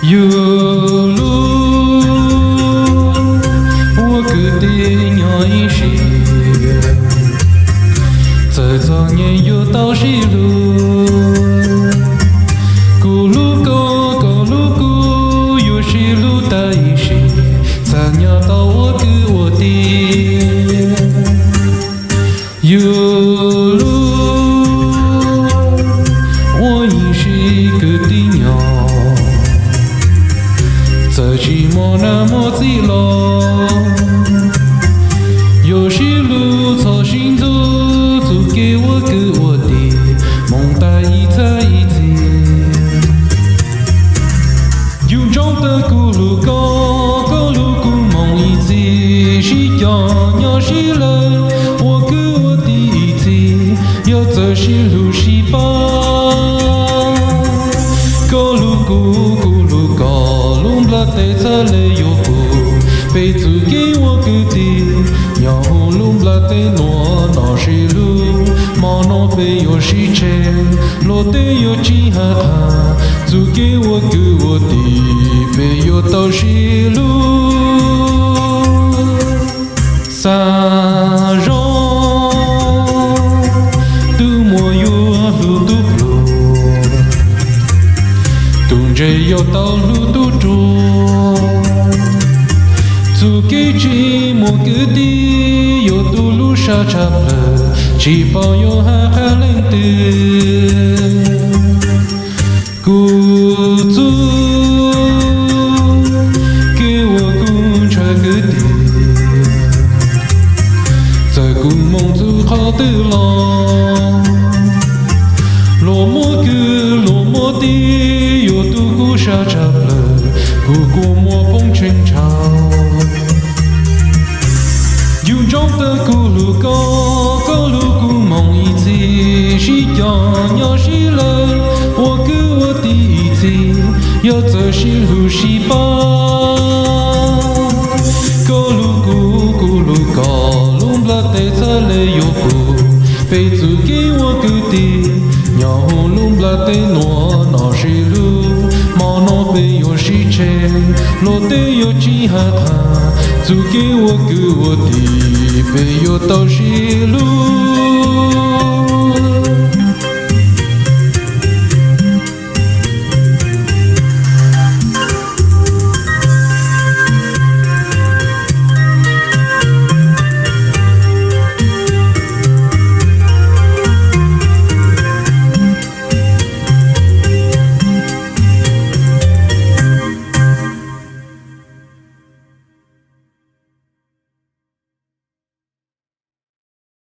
有路，我给的鸟一些，在早年有道西路，咕噜咕咕噜咕，有些路带一些，才鸟到我给我的，有路，我一些给的鸟。在寂寞那么寂寞，有些路操心走，走给我的梦带一层一层。有种的咕噜高，咕噜咕梦一层，是鸟鸟是人，我给我的一层，要走些路是吧？咕噜咕咕噜高。带出来哟不，被子给我给的，鸟笼不带挪闹水路，毛囊被有洗车，落得有几下他，就给我的，被有到水路，三容都没有路都不，东着要到路都中。做给寂寞给的，有道路上差不了，chỉ bao nhiêu hai lên từ cô chú kêu cô chờ cứ đi, giờ cô mong chú khó tự lo, lo mô đi, yo tu cô sa cha bờ, cô mua bông trên trào. Dùng trong tơ cô lu có lu cô mong ý chí, chỉ nhỏ chỉ lời,我给我的意志，要这些路是吧？咕噜高，龙不带出来有不，被子给我给的，鸟龙不带挪水路，毛囊被有洗车，落得有几下他，就给我的，被有到水路。